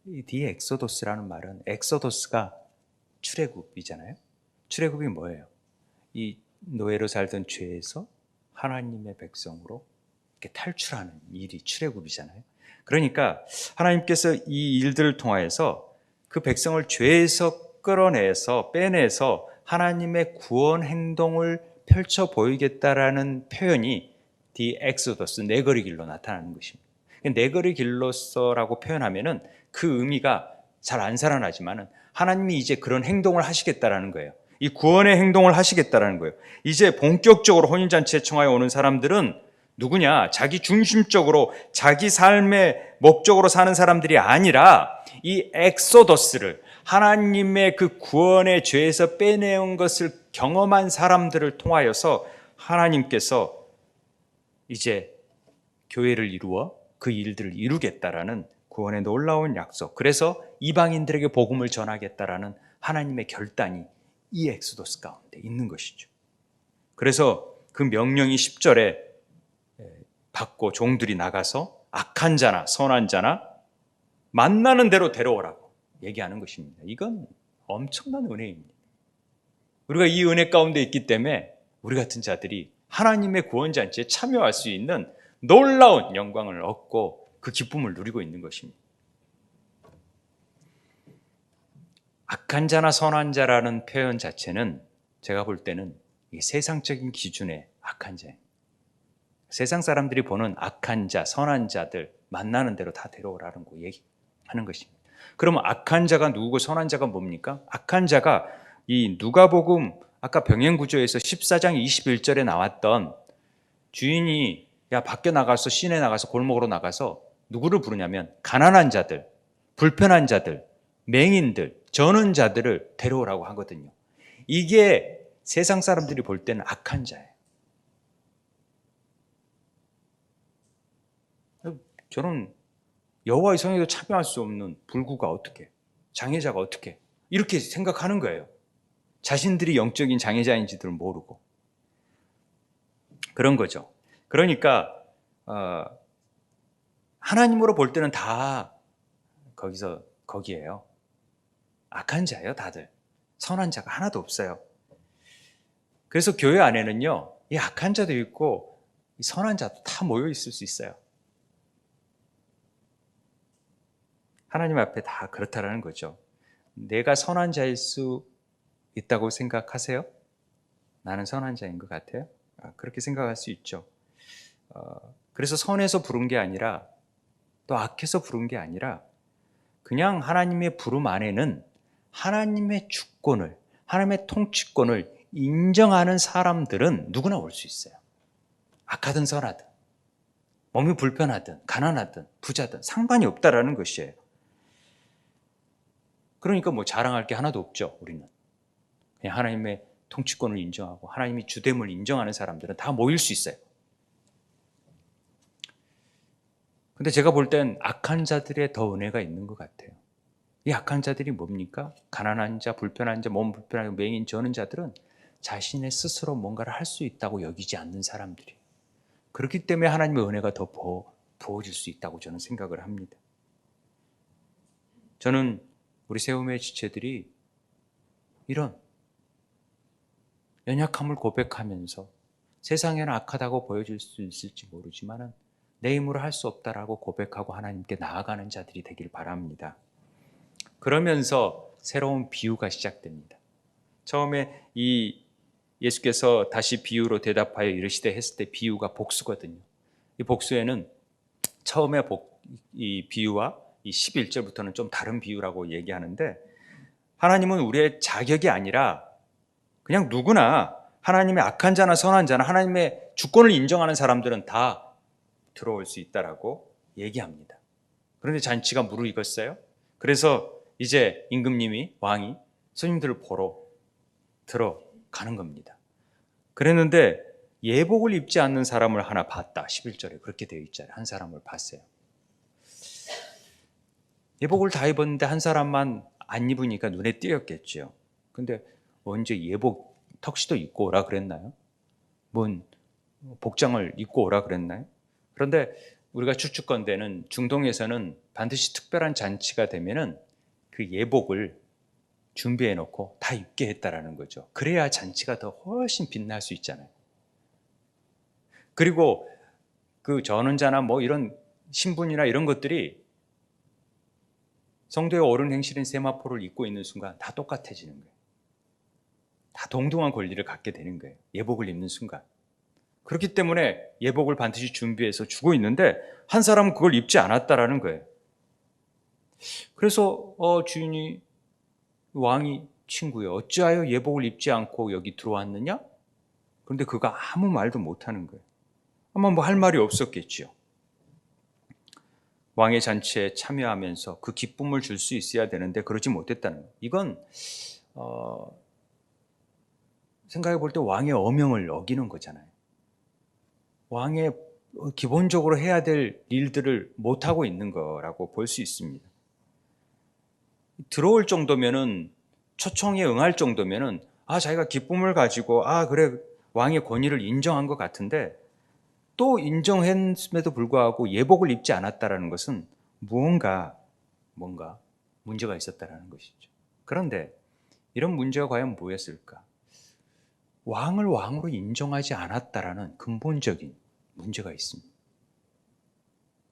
이 디엑소도스라는 말은 엑소도스가 출애굽이잖아요. 출애굽이 뭐예요? 이 노예로 살던 죄에서 하나님의 백성으로 이렇게 탈출하는 일이 출애굽이잖아요. 그러니까 하나님께서 이 일들을 통하여서 그 백성을 죄에서 끌어내서 빼내서 하나님의 구원 행동을 펼쳐 보이겠다라는 표현이 디 엑소더스 내거리 길로 나타나는 것입니다. 내거리 길로서라고 표현하면은 그 의미가 잘 안 살아나지만은 하나님이 이제 그런 행동을 하시겠다라는 거예요. 이 구원의 행동을 하시겠다라는 거예요. 이제 본격적으로 혼인잔치에 청하여 오는 사람들은 누구냐? 자기 중심적으로 자기 삶의 목적으로 사는 사람들이 아니라 이 엑소더스를 하나님의 그 구원의 죄에서 빼내온 것을 경험한 사람들을 통하여서 하나님께서 이제 교회를 이루어 그 일들을 이루겠다라는 구원의 놀라운 약속. 그래서 이방인들에게 복음을 전하겠다라는 하나님의 결단이 이 엑소더스 가운데 있는 것이죠. 그래서 그 명령이 10절에 받고 종들이 나가서 악한 자나 선한 자나 만나는 대로 데려오라고 얘기하는 것입니다. 이건 엄청난 은혜입니다. 우리가 이 은혜 가운데 있기 때문에 우리 같은 자들이 하나님의 구원잔치에 참여할 수 있는 놀라운 영광을 얻고 그 기쁨을 누리고 있는 것입니다. 악한 자나 선한 자라는 표현 자체는 제가 볼 때는 세상적인 기준의 악한 자예요. 세상 사람들이 보는 악한 자, 선한 자들 만나는 대로 다 데려오라는 거 얘기하는 것입니다. 그러면 악한 자가 누구고 선한 자가 뭡니까? 악한 자가 이 누가복음 아까 병행구조에서 14장 21절에 나왔던 주인이 야 밖에 나가서 시내 나가서 골목으로 나가서 누구를 부르냐면 가난한 자들, 불편한 자들, 맹인들, 저는 자들을 데려오라고 하거든요. 이게 세상 사람들이 볼 때는 악한 자예요. 저는 여호와의 성회도 참여할 수 없는 불구가 어떻게, 장애자가 어떻게 이렇게 생각하는 거예요. 자신들이 영적인 장애자인지도 모르고 그런 거죠. 그러니까 하나님으로 볼 때는 다 거기에요. 악한 자예요, 다들. 선한 자가 하나도 없어요. 그래서 교회 안에는요, 이 악한 자도 있고 이 선한 자도 다 모여 있을 수 있어요. 하나님 앞에 다 그렇다라는 거죠. 내가 선한 자일 수 있다고 생각하세요? 나는 선한 자인 것 같아요? 그렇게 생각할 수 있죠. 그래서 선해서 부른 게 아니라 또 악해서 부른 게 아니라 그냥 하나님의 부름 안에는 하나님의 주권을, 하나님의 통치권을 인정하는 사람들은 누구나 올 수 있어요. 악하든 선하든, 몸이 불편하든, 가난하든, 부자든 상관이 없다라는 것이에요. 그러니까 뭐 자랑할 게 하나도 없죠, 우리는. 그냥 하나님의 통치권을 인정하고 하나님이 주됨을 인정하는 사람들은 다 모일 수 있어요. 근데 제가 볼 땐 악한 자들의 더 은혜가 있는 것 같아요. 이 악한 자들이 뭡니까? 가난한 자, 불편한 자, 몸 불편하고 맹인 저는 자들은 자신의 스스로 뭔가를 할 수 있다고 여기지 않는 사람들이에요. 그렇기 때문에 하나님의 은혜가 더 부어질 수 있다고 저는 생각을 합니다. 저는 우리 세움의 지체들이 이런 연약함을 고백하면서 세상에는 악하다고 보여질 수 있을지 모르지만 내 힘으로 할 수 없다라고 고백하고 하나님께 나아가는 자들이 되길 바랍니다. 그러면서 새로운 비유가 시작됩니다. 처음에 이 예수께서 다시 비유로 대답하여 이르시되 했을 때 비유가 복수거든요. 이 복수에는 처음에 이 비유와 이 11절부터는 좀 다른 비유라고 얘기하는데, 하나님은 우리의 자격이 아니라 그냥 누구나 하나님의 악한 자나 선한 자나 하나님의 주권을 인정하는 사람들은 다 들어올 수 있다라고 얘기합니다. 그런데 잔치가 무르익었어요. 그래서 이제 임금님이, 왕이 손님들을 보러 들어가는 겁니다. 그랬는데 예복을 입지 않는 사람을 하나 봤다. 11절에 그렇게 되어 있잖아요. 한 사람을 봤어요. 예복을 다 입었는데 한 사람만 안 입으니까 눈에 띄었겠죠. 근데 언제 예복 턱시도 입고 오라 그랬나요? 뭔 복장을 입고 오라 그랬나요? 그런데 우리가 추측건대는 중동에서는 반드시 특별한 잔치가 되면은 그 예복을 준비해 놓고 다 입게 했다라는 거죠. 그래야 잔치가 더 훨씬 빛날 수 있잖아요. 그리고 그 전원자나 뭐 이런 신분이나 이런 것들이 성도의 옳은 행실인 세마포를 입고 있는 순간 다 똑같아지는 거예요. 다 동등한 권리를 갖게 되는 거예요. 예복을 입는 순간. 그렇기 때문에 예복을 반드시 준비해서 주고 있는데 한 사람은 그걸 입지 않았다라는 거예요. 그래서 주인이, 왕이, 친구여 어찌하여 예복을 입지 않고 여기 들어왔느냐? 그런데 그가 아무 말도 못하는 거예요. 아마 뭐 할 말이 없었겠지요. 왕의 잔치에 참여하면서 그 기쁨을 줄 수 있어야 되는데 그러지 못했다는 거예요. 이건 생각해 볼 때 왕의 어명을 어기는 거잖아요. 왕의 기본적으로 해야 될 일들을 못하고 있는 거라고 볼 수 있습니다. 들어올 정도면은, 초청에 응할 정도면은 자기가 기쁨을 가지고 그래 왕의 권위를 인정한 것 같은데, 또 인정했음에도 불구하고 예복을 입지 않았다라는 것은 뭔가 문제가 있었다라는 것이죠. 그런데 이런 문제가 과연 뭐였을까? 왕을 왕으로 인정하지 않았다라는 근본적인 문제가 있습니다.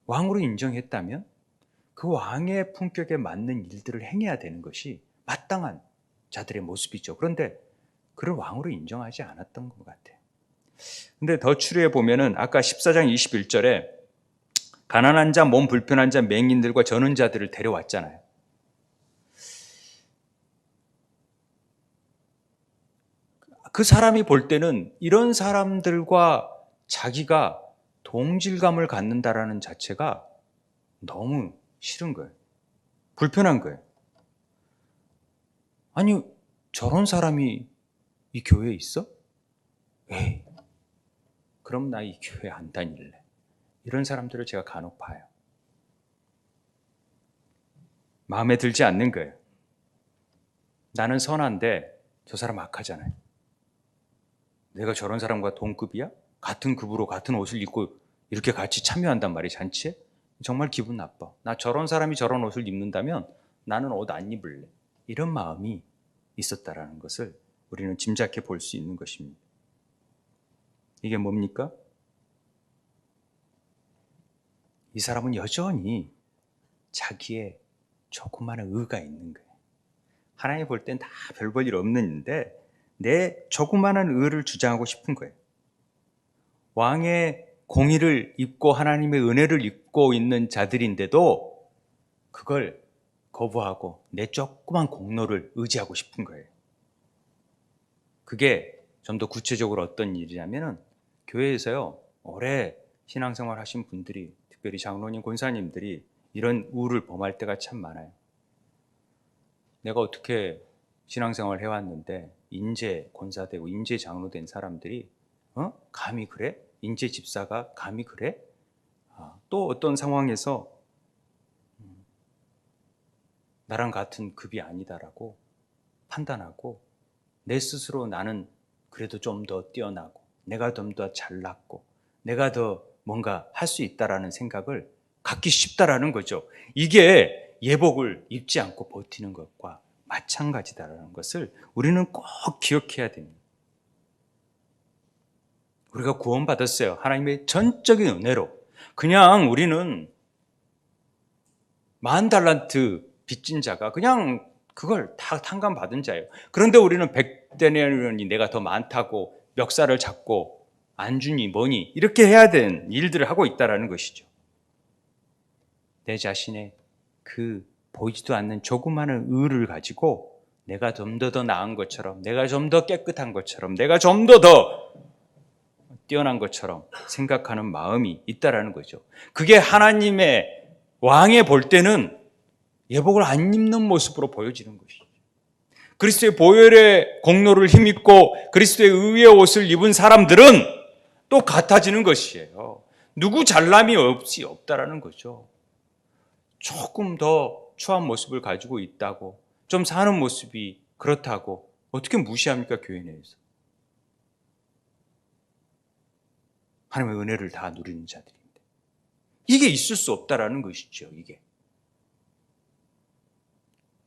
왕으로 인정했다면 그 왕의 품격에 맞는 일들을 행해야 되는 것이 마땅한 자들의 모습이죠. 그런데 그를 왕으로 인정하지 않았던 것 같아요. 근데 더 추리해 보면은 아까 14장 21절에 가난한 자, 몸 불편한 자, 맹인들과 저는 자들을 데려왔잖아요. 그 사람이 볼 때는 이런 사람들과 자기가 동질감을 갖는다라는 자체가 너무 싫은 거예요. 불편한 거예요. 아니, 저런 사람이 이 교회에 있어? 에이, 그럼 나 이 교회 안 다닐래. 이런 사람들을 제가 간혹 봐요. 마음에 들지 않는 거예요. 나는 선한데 저 사람 악하잖아요. 내가 저런 사람과 동급이야? 같은 급으로 같은 옷을 입고 이렇게 같이 참여한단 말이에요, 잔치에? 정말 기분 나빠. 나 저런 사람이 저런 옷을 입는다면 나는 옷 안 입을래. 이런 마음이 있었다라는 것을 우리는 짐작해 볼 수 있는 것입니다. 이게 뭡니까? 이 사람은 여전히 자기의 조그마한 의가 있는 거예요. 하나님 볼 땐 다 별 볼 일 없는데 내 조그마한 의를 주장하고 싶은 거예요. 왕의 공의를 입고 하나님의 은혜를 입고 있는 자들인데도 그걸 거부하고 내 조그만 공로를 의지하고 싶은 거예요. 그게 좀 더 구체적으로 어떤 일이냐면은 교회에서요, 오래 신앙생활 하신 분들이, 특별히 장로님, 권사님들이 이런 우를 범할 때가 참 많아요. 내가 어떻게 신앙생활 해왔는데 인재 권사되고 인재 장로 된 사람들이 감히 그래? 인재 집사가 감히 그래? 또 어떤 상황에서 나랑 같은 급이 아니다라고 판단하고 내 스스로 나는 그래도 좀 더 뛰어나고 내가 좀 더 잘났고 내가 더 뭔가 할 수 있다라는 생각을 갖기 쉽다라는 거죠. 이게 예복을 입지 않고 버티는 것과 마찬가지다라는 것을 우리는 꼭 기억해야 됩니다. 우리가 구원받았어요. 하나님의 전적인 은혜로. 그냥 우리는 10,000달란트 빚진 자가 그냥 그걸 다 탕감받은 자예요. 그런데 우리는 100데나리온이 내가 더 많다고 멱살을 잡고 안 주니 뭐니 이렇게 해야 되는 일들을 하고 있다는 것이죠. 내 자신의 그 보이지도 않는 조그마한 의를 가지고 내가 좀 더 나은 것처럼, 내가 좀 더 깨끗한 것처럼, 내가 좀 더 뛰어난 것처럼 생각하는 마음이 있다라는 거죠. 그게 하나님의 왕에 볼 때는 예복을 안 입는 모습으로 보여지는 것이죠. 그리스도의 보혈의 공로를 힘입고 그리스도의 의의 옷을 입은 사람들은 또 같아지는 것이에요. 누구 잘남이 없다라는 거죠. 조금 더 추한 모습을 가지고 있다고, 좀 사는 모습이 그렇다고 어떻게 무시합니까? 교회 내에서. 하나님의 은혜를 다 누리는 자들인데 이게 있을 수 없다라는 것이죠. 이게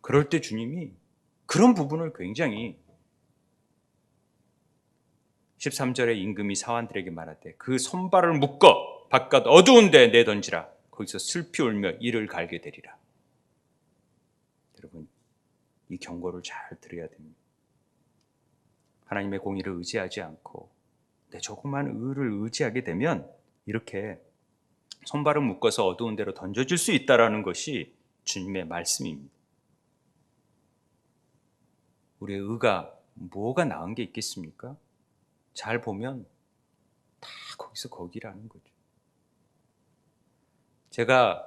그럴 때 주님이 그런 부분을 굉장히 13절에 임금이 사환들에게 말하되 그 손발을 묶어 바깥 어두운 데 내던지라. 거기서 슬피 울며 이를 갈게 되리라. 여러분, 이 경고를 잘 들어야 됩니다. 하나님의 공의를 의지하지 않고 내 조그만 의를 의지하게 되면 이렇게 손발을 묶어서 어두운 데로 던져질 수 있다는 것이 주님의 말씀입니다. 우리의 의가 뭐가 나은 게 있겠습니까? 잘 보면 다 거기서 거기라는 거죠. 제가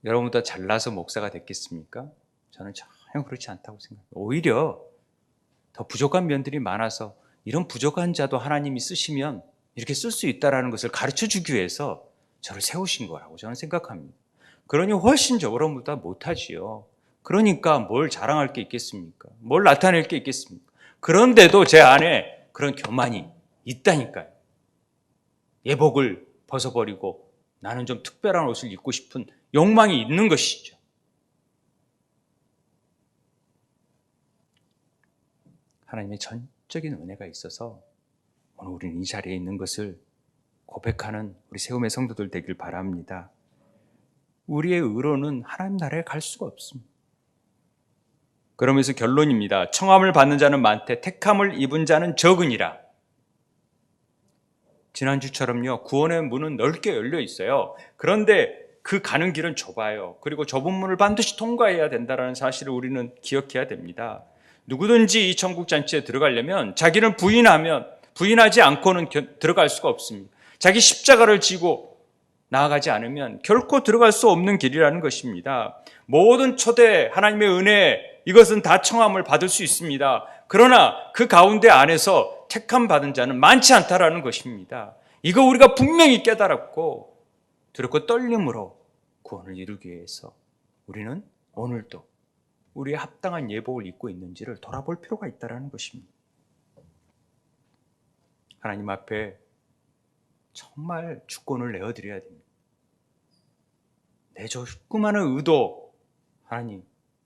여러분보다 잘나서 목사가 됐겠습니까? 저는 전혀 그렇지 않다고 생각해요. 오히려 더 부족한 면들이 많아서 이런 부족한 자도 하나님이 쓰시면 이렇게 쓸 수 있다는 것을 가르쳐 주기 위해서 저를 세우신 거라고 저는 생각합니다. 그러니 훨씬 저보다 못하지요. 그러니까 뭘 자랑할 게 있겠습니까? 뭘 나타낼 게 있겠습니까? 그런데도 제 안에 그런 교만이 있다니까요. 예복을 벗어버리고 나는 좀 특별한 옷을 입고 싶은 욕망이 있는 것이죠. 하나님의 전적인 은혜가 있어서 오늘 우리는 이 자리에 있는 것을 고백하는 우리 세움의 성도들 되길 바랍니다. 우리의 의로는 하나님 나라에 갈 수가 없습니다. 그러면서 결론입니다. 청함을 받는 자는 많되 택함을 입은 자는 적으니라. 지난주처럼요, 구원의 문은 넓게 열려 있어요. 그런데 그 가는 길은 좁아요. 그리고 좁은 문을 반드시 통과해야 된다는 사실을 우리는 기억해야 됩니다. 누구든지 이 천국 잔치에 들어가려면 자기를 부인하지 않고는 들어갈 수가 없습니다. 자기 십자가를 지고 나아가지 않으면 결코 들어갈 수 없는 길이라는 것입니다. 모든 초대 하나님의 은혜, 이것은 다 청함을 받을 수 있습니다. 그러나 그 가운데 안에서 택함 받은 자는 많지 않다라는 것입니다. 이거 우리가 분명히 깨달았고 두렵고 떨림으로 구원을 이루기 위해서 우리는 오늘도 우리의 합당한 예복을 입고 있는지를 돌아볼 필요가 있다는 것입니다. 하나님 앞에 정말 주권을 내어드려야 됩니다. 내 조그마한 의도, 하나님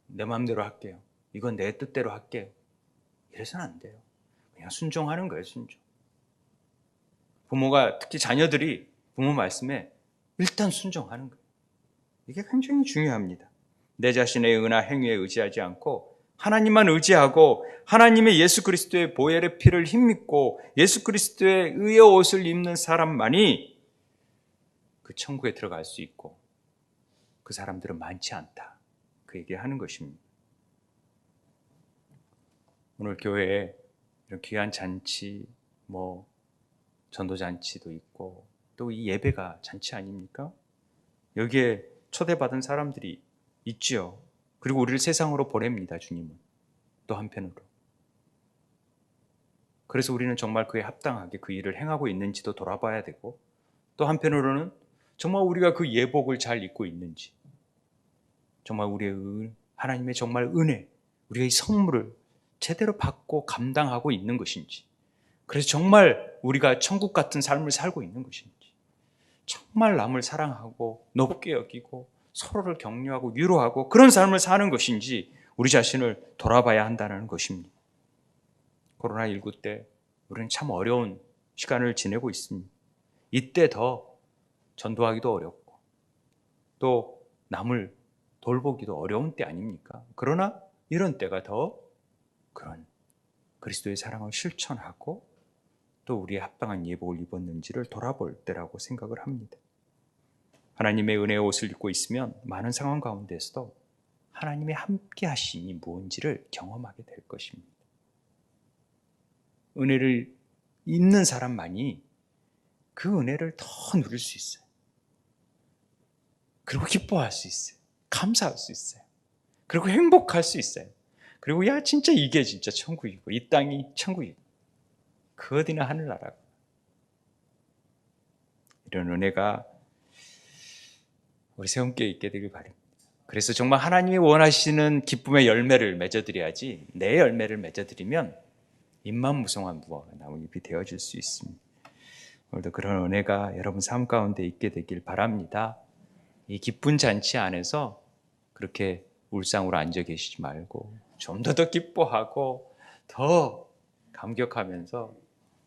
내 마음대로 할게요. 이건 내 뜻대로 할게요. 이래서는 안 돼요. 그냥 순종하는 거예요. 순종. 부모가, 특히 자녀들이 부모 말씀에 일단 순종하는 거예요. 이게 굉장히 중요합니다. 내 자신의 의나 행위에 의지하지 않고 하나님만 의지하고 하나님의 예수 그리스도의 보혈의 피를 힘입고 예수 그리스도의 의의 옷을 입는 사람만이 그 천국에 들어갈 수 있고 그 사람들은 많지 않다. 그 얘기하는 것입니다. 오늘 교회에 이런 귀한 잔치, 전도잔치도 있고 또 이 예배가 잔치 아닙니까? 여기에 초대받은 사람들이 있지요. 그리고 우리를 세상으로 보냅니다. 주님은 또 한편으로. 그래서 우리는 정말 그에 합당하게 그 일을 행하고 있는지도 돌아봐야 되고 또 한편으로는 정말 우리가 그 예복을 잘 입고 있는지, 정말 우리의 하나님의 정말 은혜, 우리가 이 선물을 제대로 받고 감당하고 있는 것인지, 그래서 정말 우리가 천국 같은 삶을 살고 있는 것인지, 정말 남을 사랑하고 높게 여기고 서로를 격려하고 위로하고 그런 삶을 사는 것인지 우리 자신을 돌아봐야 한다는 것입니다. 코로나19 때 우리는 참 어려운 시간을 지내고 있습니다. 이때 더 전도하기도 어렵고 또 남을 돌보기도 어려운 때 아닙니까? 그러나 이런 때가 더 그런 그리스도의 사랑을 실천하고 또 우리의 합당한 예복을 입었는지를 돌아볼 때라고 생각을 합니다. 하나님의 은혜의 옷을 입고 있으면 많은 상황 가운데서도 하나님의 함께 하심이 무엇인지를 경험하게 될 것입니다. 은혜를 입는 사람만이 그 은혜를 더 누릴 수 있어요. 그리고 기뻐할 수 있어요. 감사할 수 있어요. 그리고 행복할 수 있어요. 그리고 야 진짜 이게 진짜 천국이고 이 땅이 천국이고 그 어디나 하늘나라고. 이런 은혜가 우리 새움교회 있게 되길 바랍니다. 그래서 정말 하나님이 원하시는 기쁨의 열매를 맺어드려야지 내 열매를 맺어드리면 입만무성한 무화과 나무잎이 되어질 수 있습니다. 오늘도 그런 은혜가 여러분 삶 가운데 있게 되길 바랍니다. 이 기쁜 잔치 안에서 그렇게 울상으로 앉아 계시지 말고 좀 더 기뻐하고 더 감격하면서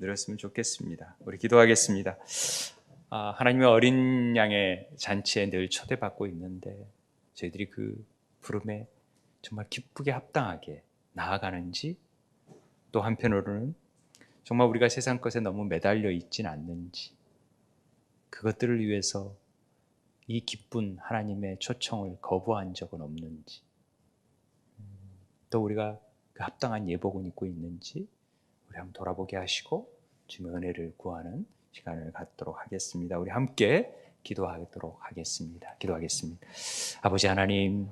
누렸으면 좋겠습니다. 우리 기도하겠습니다. 하나님의 어린 양의 잔치에 늘 초대받고 있는데 저희들이 그 부름에 정말 기쁘게 합당하게 나아가는지 또 한편으로는 정말 우리가 세상 것에 너무 매달려 있진 않는지 그것들을 위해서 이 기쁜 하나님의 초청을 거부한 적은 없는지 또 우리가 그 합당한 예복은 입고 있는지 우리 한번 돌아보게 하시고 주님의 은혜를 구하는 시간을 갖도록 하겠습니다. 우리 함께 기도하도록 하겠습니다. 기도하겠습니다. 아버지 하나님